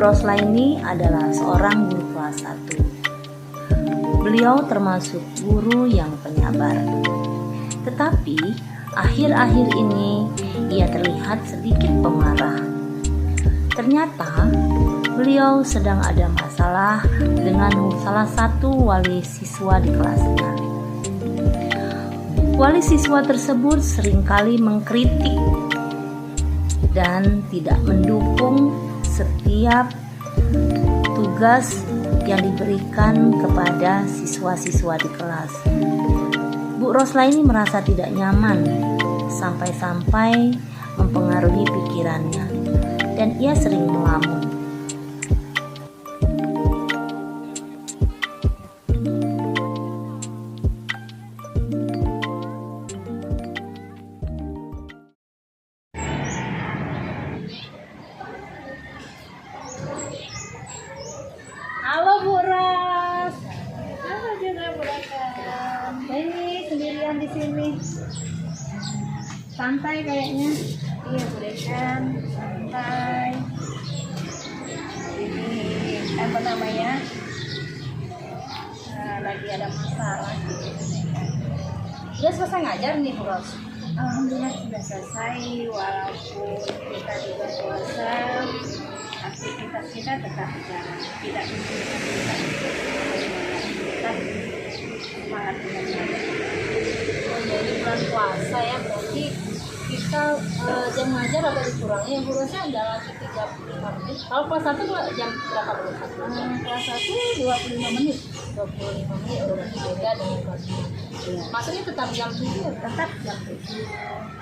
Roslaini adalah seorang guru kelas 1. Beliau termasuk guru yang penyabar. Tetapi akhir-akhir ini ia terlihat sedikit pemarah. Ternyata beliau sedang ada masalah dengan salah satu wali siswa di kelasnya. Wali siswa tersebut seringkali mengkritik dan tidak mendukung setiap tugas yang diberikan kepada siswa-siswa di kelas. Bu Roslaini merasa tidak nyaman sampai-sampai mempengaruhi pikirannya dan ia sering melamun. Halo Bu Ros. Halo juga Bu Dekan. Ini sendirian di sini. Santai kayaknya. Iya Bu Dekan, santai. Ini apa namanya? Lagi ada masalah gitu. Udah selesai ngajar nih Bu Ros? Alhamdulillah sudah selesai, walaupun kita di berpuasa, aktivitas kita tetap jalan, tidak bisa tetap semangat dengan belajar. Dari bulan puasa ya, berarti kita jam ngajar agak dikurangi ya Bu Ros, udah lagi 35 menit. Kalau kelas 1 jam berapa Bu Ros? Kelas 1 25 menit. 25 menit udah beda dengan kelas 2. Iya. Maksudnya tetap jam 7 ya? Tetap jam 7.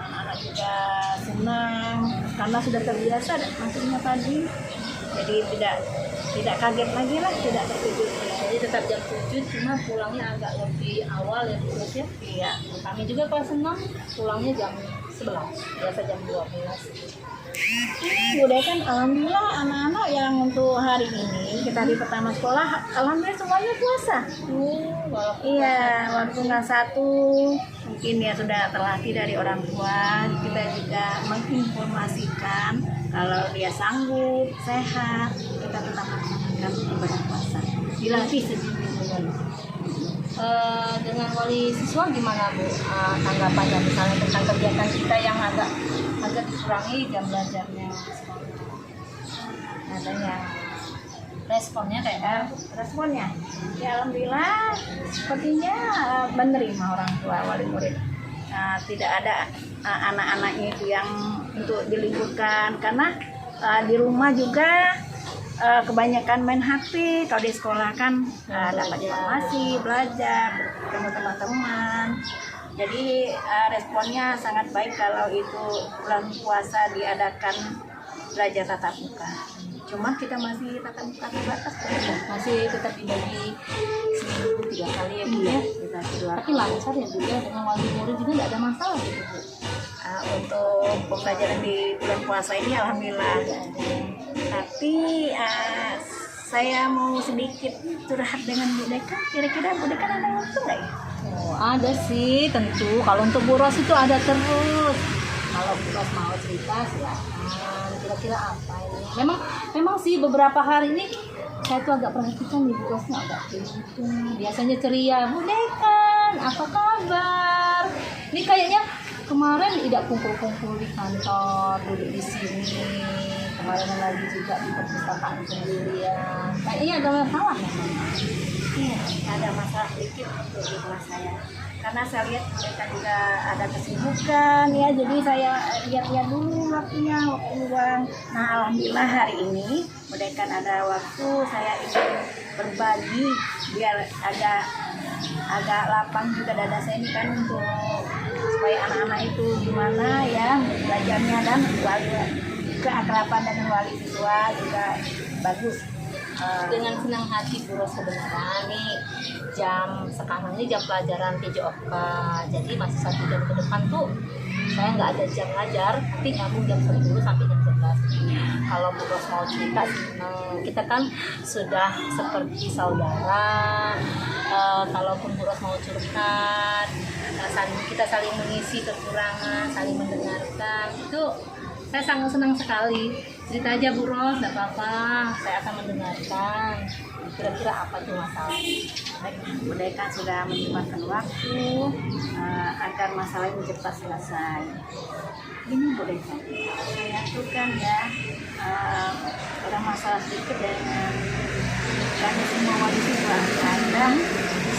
Anak-anak juga senang karena sudah terbiasa masuknya pagi, jadi tidak kaget lagi lah, tidak terkejut. Jadi tetap jam 7, cuma pulangnya agak lebih awal ya Bu Ros ya? Iya. Kami juga kelas 6 pulangnya jam 11, biasa jam 12. Bu Dekan, alhamdulillah anak-anak yang untuk hari ini kita di pertama sekolah, alhamdulillah semuanya puasa. Walaupun Iya, walaupun nggak satu, mungkin ya sudah terlatih dari orang tua. Kita juga menginformasikan kalau dia sanggup, sehat, kita tetap melaksanakan ibadah puasa. Dilatih sejujurnya. dengan wali siswa gimana Bu tanggapannya misalnya tentang kegiatan kita yang agak dikurangi jam belajarnya sekolah? Ada yang Responnya kayak responnya, ya alhamdulillah sepertinya menerima orang tua wali murid. Tidak ada anak-anaknya itu yang untuk diliburkan karena di rumah juga kebanyakan main HP. Kalau di sekolah kan dapat informasi, belajar, bertemu teman-teman. Jadi responnya sangat baik kalau itu bulan puasa diadakan belajar tatap muka. Cuma kita masih tatap muka terbatas, masih tetap dibagi seminggu 3 kali ya Bu ya. Tapi lancar ya Bu ya, dengan wali murid juga tidak ada masalah gitu Bu. Untuk pembelajaran di bulan puasa ini alhamdulillah. Tapi saya mau sedikit curhat dengan Bu Dekan. Kira-kira Bu Dekan ada waktu nggak ya? Oh, ada sih tentu. Kalau untuk Bu Ros itu ada terus. Kalau Bu Ros mau cerita silakan. Kira-kira apa ini? Memang sih beberapa hari ini saya tuh agak perhatikan nih Bu Rosnya agak gitu. Biasanya ceria, Bu Dekan, apa kabar? Ini kayaknya kemarin tidak kumpul-kumpul di kantor, duduk di sini. Kemarin lagi juga di perpustakaan sendirian. Kayaknya ada masalah memang. Iya, ada masalah sedikit untuk di kelas saya. Karena saya lihat mereka juga ada kesibukan ya, jadi saya lihat-lihat dulu waktu luang. Nah, alhamdulillah hari ini Bu Dekan ada waktu, saya ingin berbagi biar agak lapang juga dada saya ini kan untuk supaya anak-anak itu gimana ya belajarnya dan keakraban dengan wali siswa juga bagus. Dengan senang hati Bu Ros sebenarnya nih sekarang ini jam pelajaran PJOK, jadi masih 1 jam ke depan tuh saya nggak ada jam ngajar, nanti nyambung jam 10 sampai jam 11. Kalau Bu Ros mau cerita kita kan sudah seperti saudara. Kalaupun Bu Ros mau curhat, kita saling mengisi kekurangan, saling mendengarkan, itu saya sangat senang sekali. Cerita aja Bu Ros, nggak apa-apa. Saya akan mendengarkan. Kira-kira apa tuh masalahnya? Baik, Bu Dekan sudah menyempatkan waktu agar masalah ini cepat selesai. Ini Bu Dekan, saya tuh kan ya ada masalah sedikit dengan kami semua wali siswa. Ada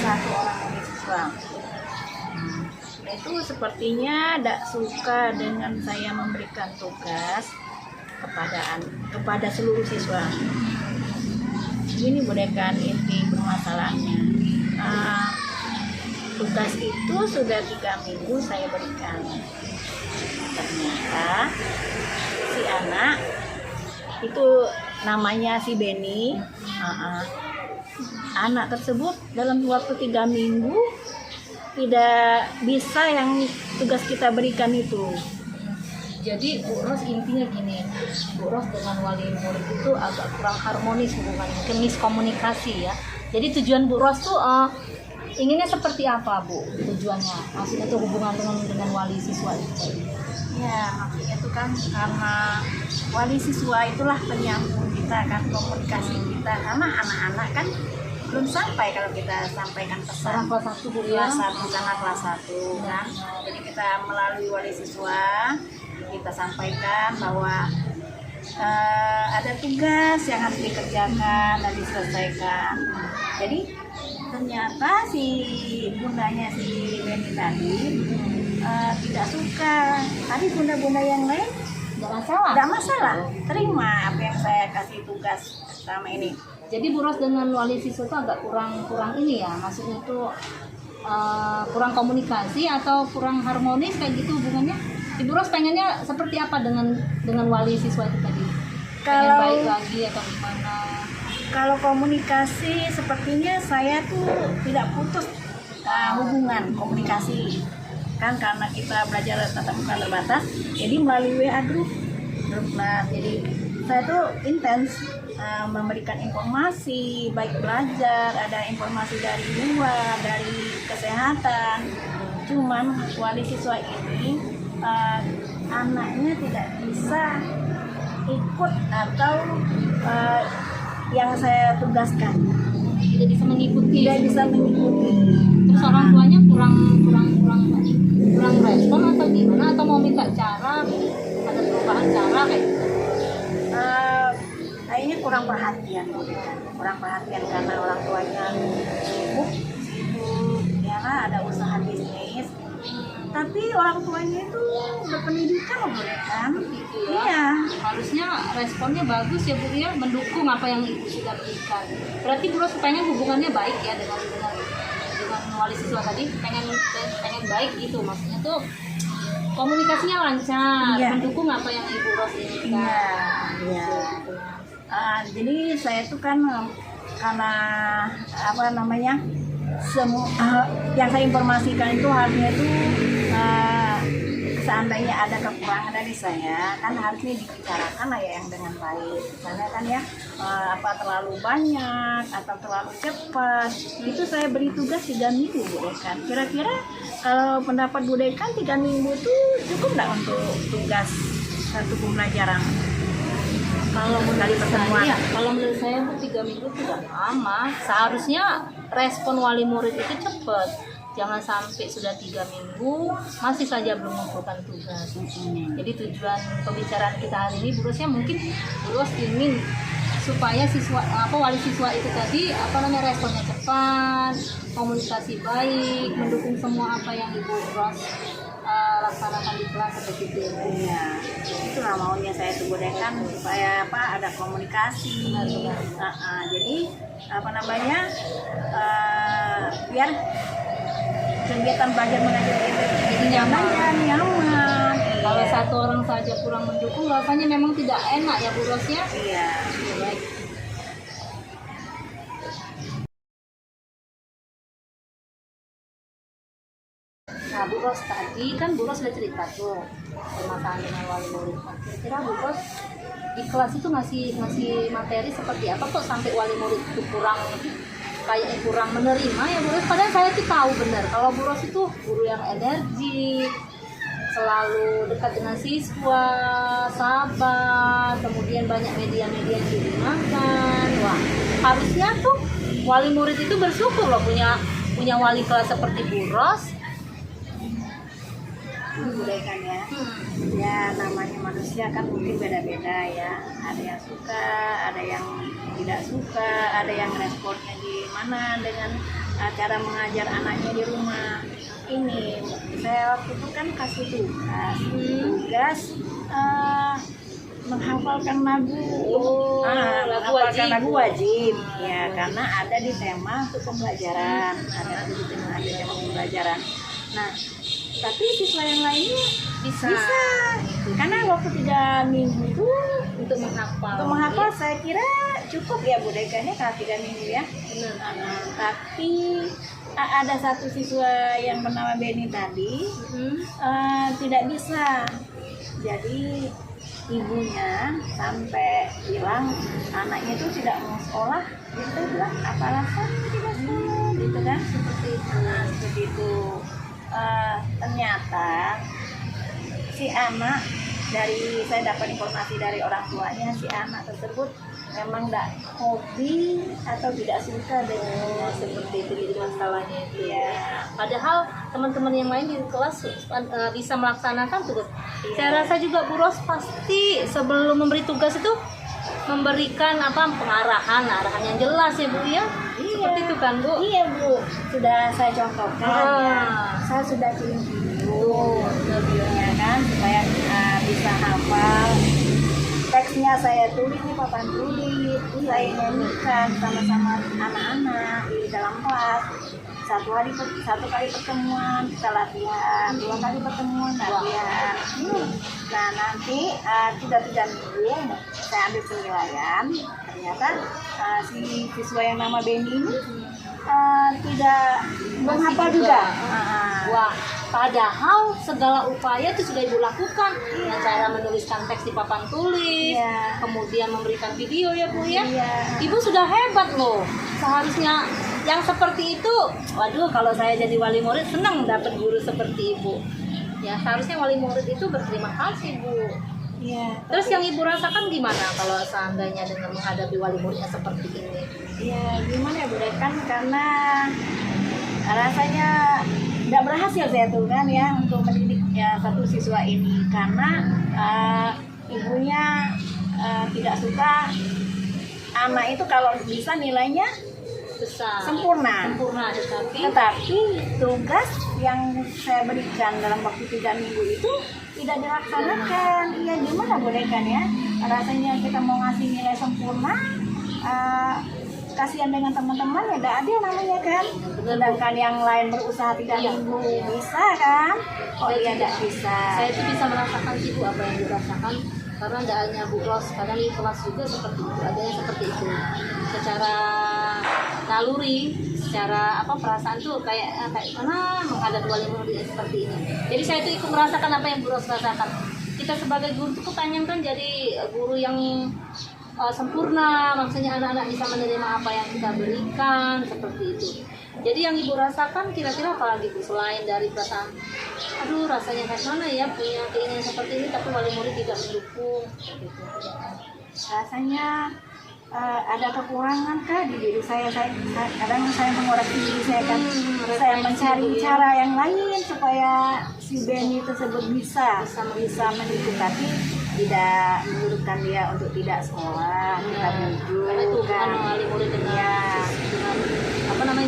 satu orang wali siswa. Itu sepertinya tidak suka dengan saya memberikan tugas kepada seluruh siswa. Ini bukan inti permasalahannya. Tugas itu sudah 3 minggu saya berikan. Ternyata si anak itu namanya si Beni. Anak tersebut dalam waktu 3 minggu tidak bisa yang tugas kita berikan itu. Jadi Bu Ros intinya gini, Bu Ros dengan wali murid itu agak kurang harmonis hubungannya, mungkin miskomunikasi ya. Jadi tujuan Bu Ros tuh inginnya seperti apa Bu? Tujuannya, maksudnya tuh hubungan dengan wali siswa itu. Ya, maksudnya itu kan karena wali siswa itulah penyambung kita kan, komunikasi kita. Karena anak-anak kan belum sampai kalau kita sampaikan pesan. Kelas 1 Bu ya. Kelas 1 karena kelas 1 kan. Jadi kita melalui wali siswa kita sampaikan bahwa ada tugas yang harus dikerjakan dan diselesaikan. Jadi ternyata si bundanya si Beni tadi tidak suka. Tadi bunda-bunda yang lain tidak masalah, terima apa yang saya kasih tugas selama ini. Jadi Bu Ros dengan wali siswa itu agak kurang ini ya, maksudnya itu kurang komunikasi atau kurang harmonis kayak gitu hubungannya. Ibu Ros pengennya seperti apa dengan wali siswa itu tadi? Pengen baik lagi atau gimana? Kalau komunikasi sepertinya saya tuh tidak putus hubungan komunikasi kan, karena kita belajar tatap muka terbatas, jadi melalui WA grup kelas. Jadi saya tuh intens memberikan informasi baik belajar, ada informasi dari luar, dari kesehatan. Cuman wali siswa ini anaknya tidak bisa ikut atau yang saya tugaskan, Tidak bisa mengikuti. Terus orang tuanya kurang respon atau gimana, atau mau minta cara, ada perubahan cara kayak gitu? Kayaknya kurang perhatian karena orang tuanya sibuk ya kan, ada usaha bisnis. Tapi orang tuanya itu berpendidikan loh kan? Iya. Harusnya responnya bagus ya Bu ya, mendukung apa yang Ibu sudah berikan. Berarti Bu Ros pengen hubungannya baik ya dengan wali siswa tadi, pengen baik gitu, maksudnya tuh komunikasinya lancar, iya, mendukung apa yang Ibu Ros inginkan. Iya. Jadi saya tuh kan karena apa namanya, semua yang saya informasikan itu harusnya itu seandainya ada kekurangan dari saya kan harusnya dibicarakan lah ya yang dengan baik. Misalnya kan ya terlalu banyak atau terlalu cepat, itu saya beri tugas 3 minggu Bu Dekan. Kira-kira kalau pendapat Bu Dekan 3 minggu itu cukup nggak untuk tugas satu pembelajaran? Kalau menurut saya Bu 3 minggu itu udah lama. Seharusnya respon wali murid itu cepat. Jangan sampai sudah 3 minggu masih saja belum mengumpulkan tugas. Jadi tujuan pembicaraan kita hari ini Bu Rosnya mungkin Bu Ros ingin supaya wali siswa itu tadi responnya cepat, komunikasi baik, mendukung semua apa yang Ibu Ros laksanakan di kelas seperti itu. Iya, itulah maunya saya tuh Dekan supaya ada komunikasi. Jadi biar kegiatan belajar mengajar itu jadi nyaman. Kalau satu orang saja kurang mendukung, rasanya memang tidak enak ya Bu Ros ya. Iya. Baik. Nah Bu Ros tadi kan Bu Ros sudah cerita tuh permasalahan dengan wali murid. Kira-kira Bu Ros di kelas itu ngasih materi seperti apa kok sampai wali murid itu kurang menerima ya Bu Ros? Padahal saya tuh tahu benar kalau Bu Ros itu guru yang energi, selalu dekat dengan siswa, sabar, kemudian banyak media-media yang digunakan. Wah, harusnya tuh wali murid itu bersyukur loh punya wali kelas seperti Bu Ros. Budaya ya. Ya namanya manusia kan mungkin beda-beda ya. Ada yang suka, ada yang tidak suka, ada yang responnya gimana dengan cara mengajar anaknya di rumah. Ini saya waktu itu kan kasih tugas menghafalkan lagu, lagu wajib ya, karena ada di tema untuk pembelajaran, ada di tema pembelajaran. Nah, tapi siswa yang lainnya bisa. Karena waktu 3 minggu itu Untuk menghafal saya kira cukup ya budayanya kalau 3 minggu ya. Benar. Tapi ada satu siswa yang bernama Benny tadi tidak bisa. Jadi ibunya sampai bilang anaknya itu tidak mau sekolah. Gitu bilang apa alasannya tidak sekolah gitu kan? Seperti itu. Ternyata si anak, dari saya dapat informasi dari orang tuanya, si anak tersebut memang tidak hobi atau tidak suka dengan Seperti itu jadi masalahnya itu. ya. Padahal teman-teman yang lain di kelas bisa melaksanakan tugas. Iya. Saya rasa juga Bu Ros pasti sebelum memberi tugas itu memberikan arahan yang jelas ya Bu ya. Seperti itu kan Bu. Iya Bu, sudah saya contohkan ya. Saya sudah kirim video ya kan supaya bisa hafal. Teksnya saya tulis nih, papan tulis, saya nyanyikan sama-sama anak-anak di dalam kelas. Satu kali pertemuan kita latihan, 2 kali pertemuan latihan. Nah nanti sudah 3 minggu saya ambil penilaian, ternyata si siswa yang nama Benny ini tidak menghafal juga. Wah, padahal segala upaya itu sudah Ibu lakukan dengan cara menuliskan teks di papan tulis, kemudian memberikan video ya Bu ya. Ibu sudah hebat loh. Seharusnya yang seperti itu, waduh kalau saya jadi wali murid senang dapat guru seperti Ibu. Ya seharusnya wali murid itu berterima kasih Bu. Iya. Terus yang Ibu rasakan gimana kalau seandainya dengan menghadapi wali muridnya seperti ini? Ya gimana ya Bu, kan karena rasanya tidak berhasil saya tuh kan ya untuk mendidik ya satu siswa ini, karena ibunya tidak suka anak itu kalau bisa nilainya Besar. sempurna, tetapi tugas yang saya berikan dalam waktu 3 minggu itu tidak dilaksanakan. Iya gimana boleh kan ya, rasanya kita mau ngasih nilai sempurna, kasihan dengan teman-teman ya tidak ada namanya kan. Sedangkan yang lain berusaha 3 minggu bisa kan, dia tidak bisa. Saya itu bisa merasakan sih Bu apa yang dirasakan, karena tidak hanya Bu Ros, kadang di kelas juga seperti itu, ada yang seperti itu. Secara naluri, secara perasaan tuh kayak mana menghadapi wali murid seperti ini. Jadi saya itu ikut merasakan apa yang Bu Ros rasakan. Kita sebagai guru tuh kepengen kan jadi guru yang sempurna, maksudnya anak-anak bisa menerima apa yang kita berikan seperti itu. Jadi yang Ibu rasakan kira-kira apa lagi Bu selain dari perasaan aduh rasanya kayak mana ya punya keinginan seperti ini tapi wali murid tidak mendukung gitu. Rasanya ada kekurangan kah di diri saya kadang saya mengoreksi diri saya kan, saya mencari cara yang lain supaya si Benny tersebut bisa mendukung, tapi tidak menyurutkan dia untuk tidak sekolah, kita bujuk karena itu bukan wali murid dengan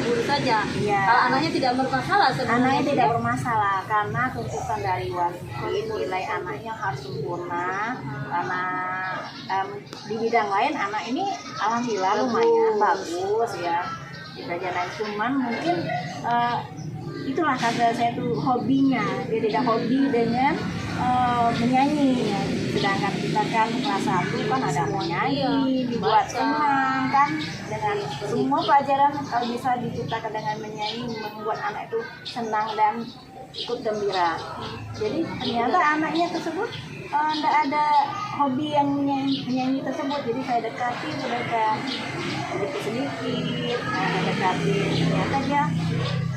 guru saja. Kalau anaknya tidak bermasalah sebenarnya. Anaknya tidak bermasalah karena tuntutan dari wali murid nilai anaknya harus sempurna. Karena di bidang lain anak ini alhamdulillah lumayan bagus ya di belajar lain, cuman mungkin itulah kata saya tuh hobinya, dia tidak hobi dengan menyanyi ya. Sedangkan kita kan kelas 1 kan ada menyanyi, dibuat senang kan dengan semua pelajaran kalau bisa diciptakan dengan menyanyi, membuat anak itu senang dan ikut gembira. Jadi ternyata anaknya tersebut tidak ada hobi yang menyanyi tersebut, jadi saya dekati sedikit-sedikit, saya dekati, ternyata dia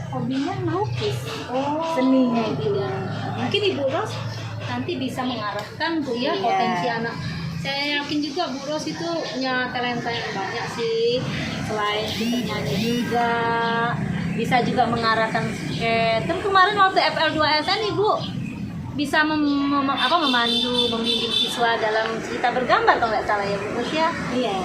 hobinya melukis. Oh, Seninya itu. iya. Mungkin Ibu Ros nanti bisa mengarahkan Bu ya Iya. potensi anak. Saya yakin juga Bu Ros itu punya talenta yang banyak sih. Selain kita nyanyi juga, bisa juga mengarahkan skate. Kan kemarin waktu FL2SN Ibu bisa memandu, membimbing siswa dalam cerita bergambar kalau nggak salah ya Bu Ros ya. Iya,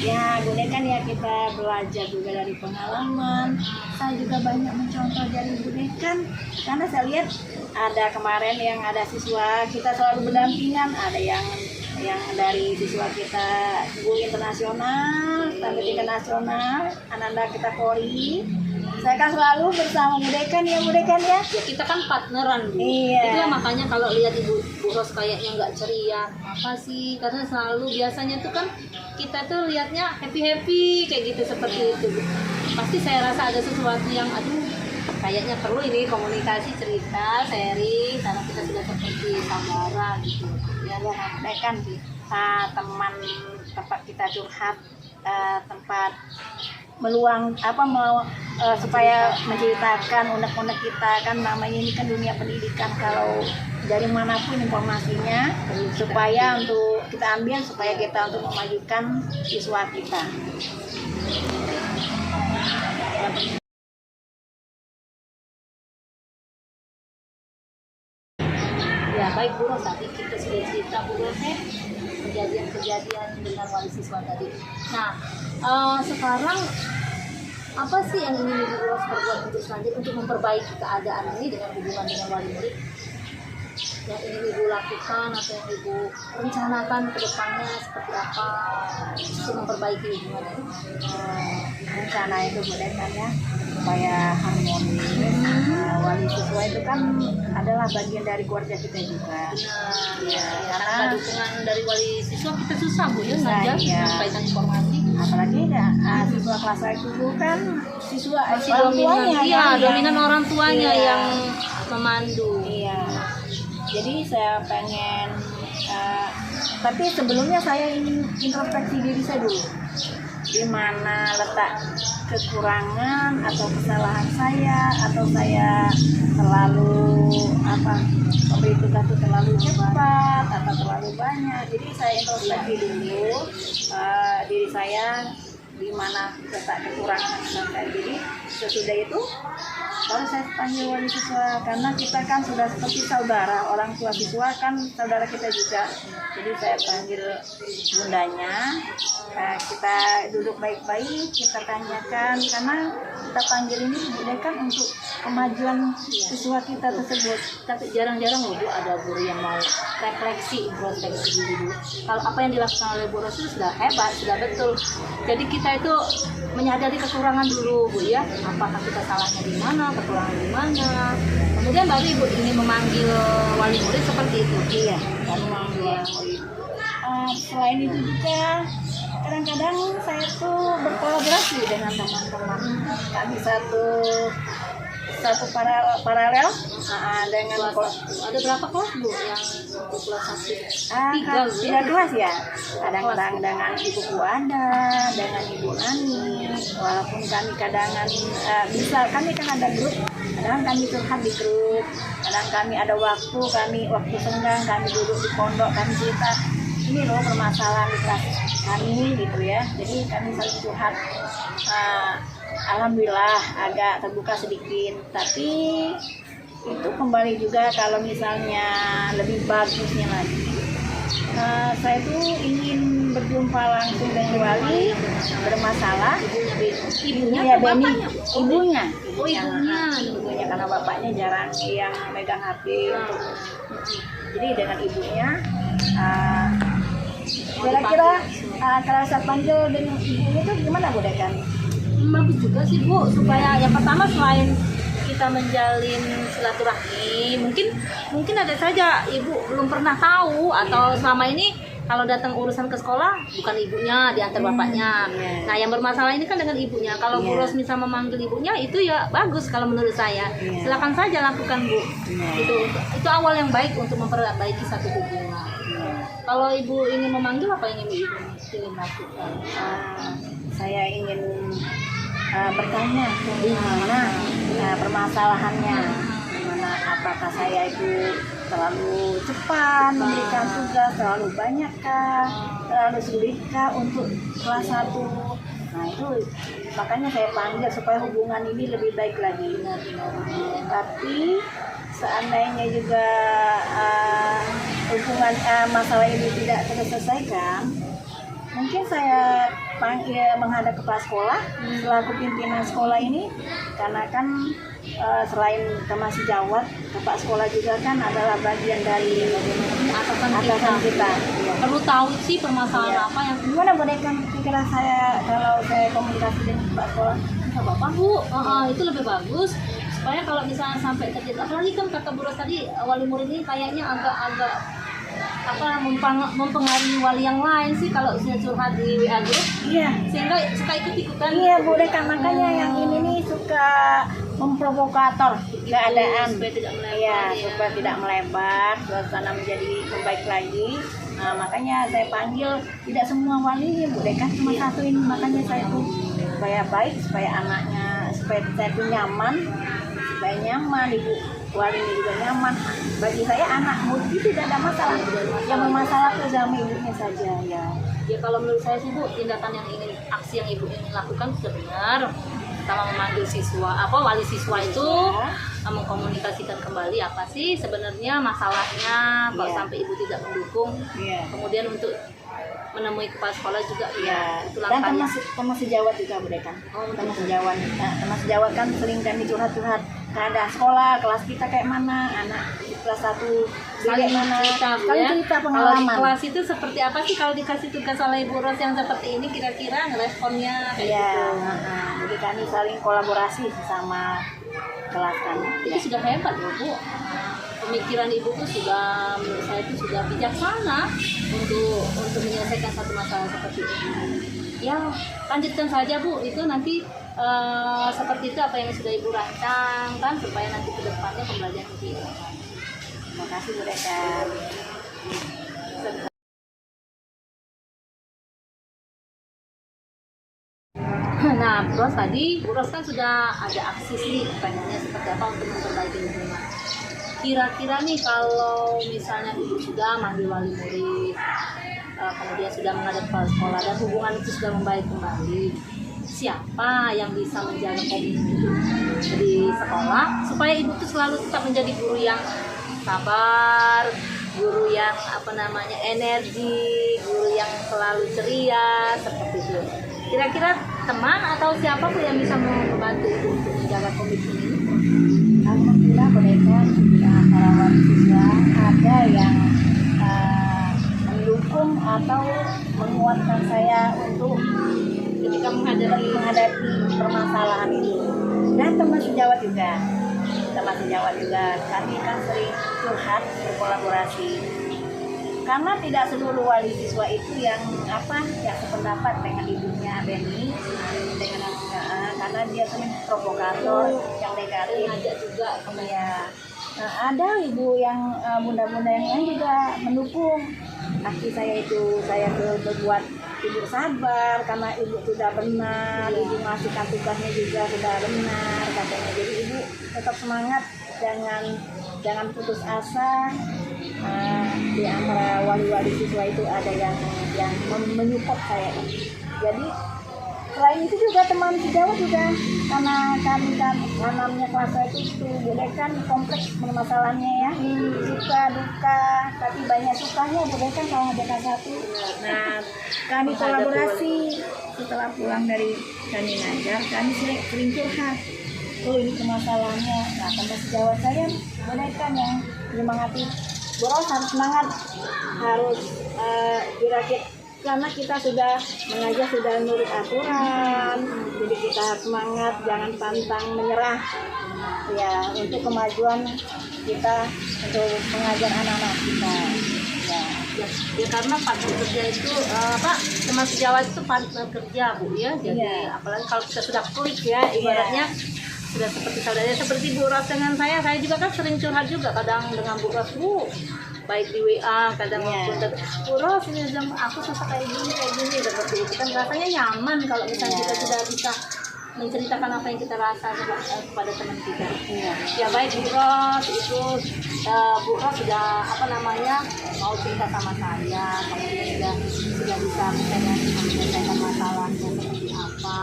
ya Bunda kan ya kita belajar juga dari pengalaman. Saya juga banyak mencontoh dari Bunda kan, karena saya lihat ada kemarin yang ada siswa kita selalu berdampingan, ada yang dari siswa kita Go internasional sampai tingkat nasional, Ananda kita Polri. Saya kan selalu bersama Budekan ya. Ya kita kan partneran Bu. Iya. Itulah makanya kalau lihat Bu Ros kayaknya nggak ceria, apa sih? Karena selalu biasanya tuh kan kita tuh lihatnya happy kayak gitu seperti itu Bu. Pasti saya rasa ada sesuatu yang kayaknya perlu ini komunikasi, cerita, sharing karena kita sudah seperti saudara gitu. Ya Budekan teman tempat kita curhat, tempat meluang supaya menceritakan unek-unek kita kan, namanya ini kan dunia pendidikan, kalau dari manapun informasinya supaya untuk kita ambil supaya kita untuk memajukan siswa kita. Ya baik Bu Ros, tadi kita sudah cerita Bu Ros kejadian-kejadian dengan wali siswa tadi. Nah sekarang apa sih yang ingin Ibu Ros perbuat untuk selanjutnya untuk memperbaiki keadaan ini dengan hubungan dengan wali murid? Yang ingin Ibu lakukan atau yang Ibu rencanakan ke depannya seperti apa untuk memperbaiki hubungan ini? Rencana itu Budekan ya supaya harmonis. Wali siswa itu kan adalah bagian dari keluarga kita juga. Ya, Karena tanpa dukungan dari wali siswa kita susah Bu ya Susah, ngajar, iya. menyampaikan informasi. apalagi siswa kelas 1 kan siswa Masih orang dominan, tuanya iya, kan, dominan orang tuanya Iya. yang memandu. Iya. Jadi saya pengen tapi sebelumnya saya ingin introspeksi diri saya dulu. Di mana letak kekurangan atau kesalahan saya, atau saya terlalu memberi tugas itu terlalu cepat atau terlalu banyak. Jadi saya introspeksi dulu diri saya di mana letak kekurangan saya. Jadi sesudah itu baru saya panggil wali siswa, karena kita kan sudah seperti saudara, orang tua siswa kan saudara kita juga. Jadi saya panggil bundanya, kita duduk baik-baik, kita tanyakan, karena kita panggil ini bunda kan untuk kemajuan siswa kita tersebut. Tapi jarang-jarang loh Bu ada guru yang mau refleksi, introspeksi diri dulu. Kalau apa yang dilakukan oleh Bu Ros itu sudah hebat, sudah betul. Jadi kita itu menyadari kekurangan dulu Bu ya, apakah kita salahnya di mana, kekurangan di mana. Kemudian baru Ibu ingin memanggil wali murid seperti itu. Iya, lalu memanggil wali murid. Selain itu juga kadang-kadang saya tuh berkolaborasi dengan teman-teman. Kami satu paralel dengan Ada berapa kelas Bu yang untuk kelas 1? tiga kelas ya. Kadang-kadang dengan Ibu Puanda, dengan Ibu Nani. Walaupun kami kami kan ada grup, kadang kami curhat di grup, kadang kami ada waktu senggang, kami duduk di pondok, kami cerita ini loh permasalahan di kelas kami gitu ya. Jadi kami saling curhat. Alhamdulillah agak terbuka sedikit, tapi itu kembali juga kalau misalnya lebih bagusnya lagi. Saya tuh ingin berjumpa langsung dengan wali bermasalah. Ibunya Ya, atau Beni, bapaknya? ibunya. Oh, Ibunya karena bapaknya jarang yang megang HP. Jadi dengan ibunya, kira-kira kalau saya panggil dengan ibunya itu gimana Bu Dekan? Bagus juga sih Bu, supaya yang pertama selain kita menjalin silaturahmi, mungkin ada saja ibu belum pernah tahu atau selama ini kalau datang urusan ke sekolah bukan ibunya diantar bapaknya. Iya. Nah yang bermasalah ini kan dengan ibunya. Kalau Bu Iya. Ros bisa memanggil ibunya itu ya bagus kalau menurut saya. Iya. Silakan saja lakukan Bu. Iya. Itu awal yang baik untuk memperbaiki satu hubungan. Kalau ibu ingin memanggil apa yang ingin ibu ingin lakukan? Saya ingin bertanya di mana permasalahannya, di mana apakah saya itu terlalu cepat memberikan tugas, terlalu banyakkah, terlalu sulitkah untuk kelas 1. Nah itu makanya saya panggil supaya hubungan ini lebih baik lagi. Tapi seandainya juga hubungan masalah ini tidak terselesaikan, mungkin saya panggil menghadap kepala sekolah selaku pimpinan sekolah ini, karena kan selain Teman Sejawat, kepala sekolah juga kan adalah bagian dari atasan kita. Ya. Perlu tahu sih permasalahan apa yang Gimana boleh kan pikiran saya kalau saya komunikasi dengan kepala sekolah? nggak apa-apa Bu, itu lebih bagus supaya kalau misalnya sampai terjadi, apalagi kan kata Bu Ros tadi wali murid ini kayaknya agak mempengaruhi wali yang lain sih kalau saya curhat di WA grup. Iya. Sehingga suka ikut-ikutan. Iya boleh kan, makanya yang ini nih suka memprovokator keadaan supaya tidak melebar. Iya, supaya tidak melebar, suasana menjadi membaik lagi. Nah, makanya saya panggil tidak semua wali, Bu Dekan cuma satu ini, makanya saya tuh supaya baik, supaya anaknya, supaya saya tuh nyaman, supaya nyaman, Ibu walinya juga nyaman. Bagi saya anak murid tidak ada masalah, yang bermasalah tuh sama ibunya saja ya. Ya kalau menurut saya sih Bu, tindakan yang ingin, aksi yang Ibu ingin lakukan sudah benar. Pertama memanggil siswa, wali siswa itu mengkomunikasikan kembali apa sih sebenarnya masalahnya, kalau sampai Ibu tidak mendukung. Kemudian untuk menemui kepala sekolah juga itu Dan langkahnya. teman sejawat juga Bu Dekan. Teman sejawat. Nah, teman sejawat kan sering kami curhat-curhat keadaan sekolah, kelas kita kayak mana, anak di kelas 1 Saling mana, cerita, Bu, saling ya. cerita Kalau di pengalaman. kelas itu seperti apa sih kalau dikasih tugas oleh Ibu Ros yang seperti ini, kira-kira responnya kayak Iya, gitu. jadi kami saling kolaborasi sama kelas kami. Itu sudah hebat loh Bu. Pemikiran Ibu tuh sudah, menurut saya itu sudah bijaksana untuk menyelesaikan satu masalah seperti ini. Ya lanjutkan saja Bu, itu nanti seperti itu apa yang sudah Ibu rancangkan supaya nanti ke depannya pembelajaran lebih enak. Terima kasih Bu Dekan. Nah, Bu Ros tadi, Bu Ros kan sudah ada aksi sih, pengennya seperti apa untuk memperbaiki lingkungan. Kira-kira nih kalau misalnya Ibu sudah manggil wali murid, kemudian sudah menghadap kepala sekolah dan hubungan itu sudah membaik kembali, siapa yang bisa menjaga komunikasi di sekolah supaya Ibu tuh selalu tetap menjadi guru yang sabar, guru yang energi, guru yang selalu ceria seperti itu. Kira-kira teman atau siapa pun yang bisa membantu Ibu untuk menjaga komitmen ini? Alhamdulillah Bu Dekan, para wali siswa ada yang mendukung atau menguatkan saya untuk Ketika menghadapi permasalahan itu. Dan teman sejawat juga, kami kan sering curhat, berkolaborasi. Karena tidak seluruh wali siswa itu yang sependapat dengan ibunya Beni, karena dia sering provokator yang negatif. ngajak juga Ya, ada ibu yang bunda-bunda yang lain juga mendukung. Kaki saya berbuat ibu sabar karena ibu sudah benar, ibu ngasihkan tugasnya juga sudah benar katanya. Jadi ibu tetap semangat, jangan putus asa. Di antara wali-wali siswa itu ada yang menyupport saya. Jadi selain itu juga teman sejawat juga, karena kami kan namanya kelas itu boleh kan kompleks permasalahannya ya, suka duka, tapi banyak sukanya boleh kan kalau ada kelas 1. Nah kami kolaborasi setelah pulang dari kami ngajar, kami sering curhat. Oh ini permasalahannya. Nah teman sejawat saya boleh kan yang menyemangati, Bu Ros harus semangat, harus kira-kira karena kita sudah mengajar, sudah nurut aturan, jadi kita harus semangat, jangan pantang menyerah ya untuk kemajuan kita untuk mengajar anak-anak kita ya karena partner kerja itu teman sejawat itu partner kerja Bu ya, jadi apalagi kalau kita sudah klik ya ibaratnya sudah seperti saudara, seperti Bu Ros dengan saya juga kan sering curhat juga kadang dengan Bu Ros, Bu baik di WA, kadang Bu Ros ini aku susah kayak gini seperti itu kan rasanya nyaman kalau misalnya kita sudah bisa menceritakan apa yang kita rasa kepada teman kita. Ya baik Bu Ros, itu Bu Ros sudah mau cerita sama saya, kemudian sudah bisa menyelesaikan masalahnya seperti apa.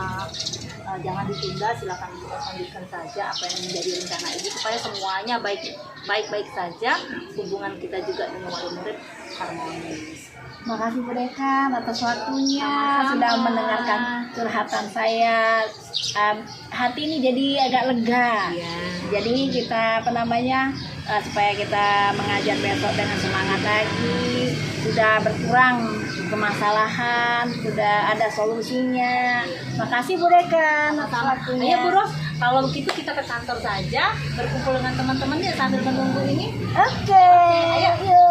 Jangan ditunda, silakan Bu Ros lanjutkan saja apa yang menjadi rencana Ibu supaya semuanya baik saja, hubungan kita juga dengan wali murid harmonis. Makasih Bu Dekan atas waktunya, Sama-sama. sudah mendengarkan curhatan saya. Hati ini jadi agak lega. Iya. Jadi kita supaya kita mengajar besok dengan semangat lagi, sudah berkurang permasalahan, sudah ada solusinya. Makasih Bu Dekan atas Sama-sama. waktunya. Ayo Bu Ros, kalau begitu kita ke kantor saja, berkumpul dengan teman-teman ya sambil menunggu ini. Oke, ayo.